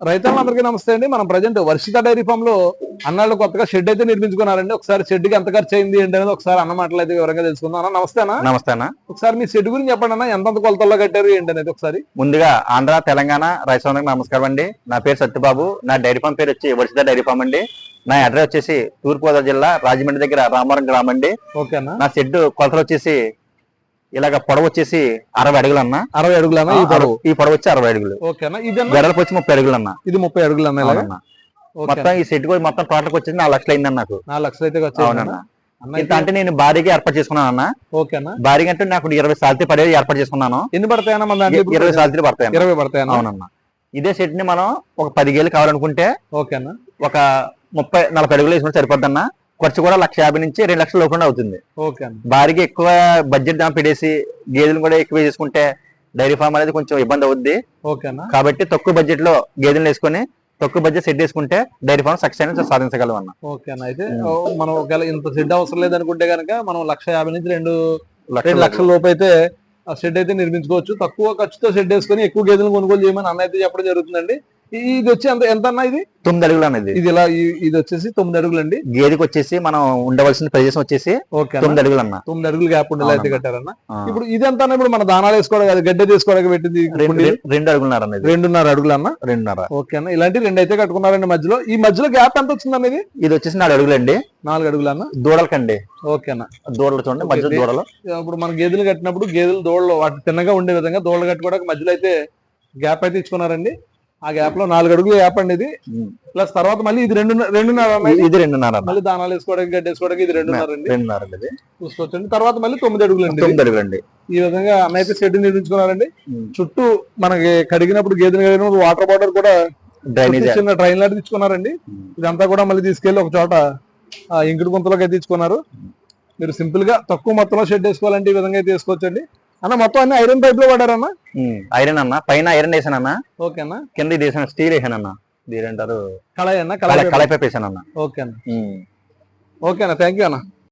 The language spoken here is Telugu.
రైతులందరికీ నమస్తే అండి. మనం ప్రజెంట్ వర్షిత డైరీ ఫామ్ లో అన్నాళ్ళు కొత్తగా షెడ్ అయితే నిర్మించుకున్నారండి. ఒకసారి షెడ్ కి ఎంత ఖర్చు అయింది ఏంటి అనేది ఒకసారి అన్న మాటలు అయితే వివరంగా తెలుసుకుందాం. అన్న నమస్తే అన్న. నమస్తే అన్న. ఒకసారి మీ షెడ్ గురించి చెప్పండి అన్న, ఎంత కొలతల్లో కట్టారు ఏంటి అనేది ఒకసారి. ముందుగా ఆంధ్ర తెలంగాణ రైతులందరికీ నమస్కారం అండి. నా పేరు సత్యబాబు. నా డైరీ ఫామ్ పేరు వచ్చి వర్షిత డైరీ ఫామ్ అండి. నా అడ్రస్ వచ్చేసి తూర్పుగోదావరి జిల్లా రాజమండ్రి దగ్గర రామవరం గ్రామం అండి. ఓకే అన్న. నా షెడ్ కొలతలు వచ్చేసి ఇలాగ పొడవు వచ్చేసి 60 అడుగులు అన్న. 60 అడుగులు అన్న. ఈ పొడవు వచ్చి 60 అడుగులు. ఓకే అన్న. ఇది వెడల్పు వచ్చి 30 అడుగులు అన్న. ఇది 30 అడుగులు అన్న. మొత్తం ఈ షెడ్ మొత్తం టోటల్ వచ్చేసి 4 లక్షలు అయిందన్న. నాకు 4 లక్షలు అయితే అవునన్నా. ఇంత అంటే నేను భారీగా ఏర్పాటు చేసుకున్నాను అన్న. ఓకే అన్న. భారీగా అంటే నాకు 20 సాల్తీ పడేది ఏర్పాటు చేసుకున్నాను. ఎన్ని పడతాయన్న? 20 సాల్తీలు పడతాయి. 20 పడతాయి. అవునన్నా. ఇదే షెడ్ ని మనం ఒక 10 గేలు కావాలనుకుంటే ఓకే అన్న ఒక 30-40 అడుగులు వేసుకుంటే సరిపోద్దన్న. ఖర్చు కూడా 1,50,000 నుంచి 2 లక్షల లోపల అవుతుంది. భారీగా ఎక్కువ బడ్జెట్ దాని పెట్టేసి గేదెలు కూడా ఎక్కువ చేసుకుంటే డైరీ ఫామ్ అనేది కొంచెం ఇబ్బంది అవుద్ది. కాబట్టి తక్కువ బడ్జెట్ లో గేదెలు వేసుకొని తక్కువ బడ్జెట్ సెట్ చేసుకుంటే డైరీ ఫామ్ సక్సెస్ అనేది సాధించగలం అన్న. ఓకేనా. అయితే మనం ఒకవేళ ఇంత షెడ్ అవసరం లేదనుకుంటే కనుక మనం 1,50,000 నుంచి 2 లక్షల లోపు అయితే ఆ షెడ్ అయితే నిర్మించుకోవచ్చు. తక్కువ ఖర్చుతో షెడ్ వేసుకొని ఎక్కువ గేదెలు కొనుగోలు చేయమని అన్న అయితే చెప్పడం జరుగుతుందండి. ఇది వచ్చి ఎంత అన్న? ఇది 9 అడుగులు అన్నది. ఇది ఇలా ఇది వచ్చేసి 9 అడుగులు అండి. గేదెకి వచ్చేసి మనం ఉండవలసిన ప్రదేశం వచ్చేసి 9 అడుగులు అన్న. 9 అడుగులు గ్యాప్ ఉండేలా అయితే కట్టారన్న. ఇప్పుడు ఇది ఎంత అన్న? ఇప్పుడు మన దానాలు వేసుకోవడానికి గడ్డ తీసుకోవడానికి పెట్టింది 2 అడుగులున్నర అన్నది. 2.5 అడుగులు అన్న. 2.5. ఓకే అన్న. ఇలాంటి 2 అయితే కట్టుకున్నారండి. మధ్యలో ఈ మధ్యలో గ్యాప్ ఎంత వచ్చింది అన్నది? ఇది వచ్చేసి 4 అడుగులు అండి. 4 అడుగులు అన్న. దూడలకండి. ఓకే అన్న. దూడలు చూడండి, మధ్యలో దూడలు. ఇప్పుడు మన గేదెలు కట్టినప్పుడు గేదెలు దూడలు వాటి తిన్నగా ఉండే విధంగా దూడలు కట్టుకోవడానికి మధ్యలో అయితే గ్యాప్ అయితే ఇచ్చుకున్నారండి. ఆ గ్యాప్ లో 4 అడుగులు గ్యాప్ అండి ఇది. ప్లస్ తర్వాత మళ్ళీ ఇది 2.5. ఇది 2.5. మళ్ళీ దానాలు వేసుకోవడానికి గడ్డ వేసుకోవడానికి ఇది 2.5 అండి. చూసుకోవచ్చండి. తర్వాత మళ్ళీ 9 అడుగులు అండి. 9 అడుగులు అండి. ఈ విధంగా అన్న అయితే షెడ్ నిర్మించుకున్నారండి. చుట్టూ మనకి కడిగినప్పుడు గేదెలు కడిగినప్పుడు వాటర్ బాటిల్ కూడా చిన్న ట్రైన్ లాంటి తెచ్చుకున్నారండి. ఇదంతా కూడా మళ్ళీ తీసుకెళ్లి ఒక చోట ఇంకుడు గుంతలోకి అయితే తెచ్చుకున్నారు. మీరు సింపుల్ గా తక్కువ మొత్తంలో షెడ్ వేసుకోవాలంటే ఈ విధంగా అయితే వేసుకోవచ్చండి. అన్న మొత్తం అన్ని ఐరన్ పైప్ లో పడారన్న. ఐరన్ అన్న. పైన ఐరన్ వేసాను అన్న. ఓకే అన్న. కింద వేసాను స్టీల్ వేసాను అన్న. దీని అంటారు కళాయి అన్న. కళాయి పైప్ వేసాను అన్న. ఓకే అన్న. ఓకే అన్న. థ్యాంక్ యూ అన్న.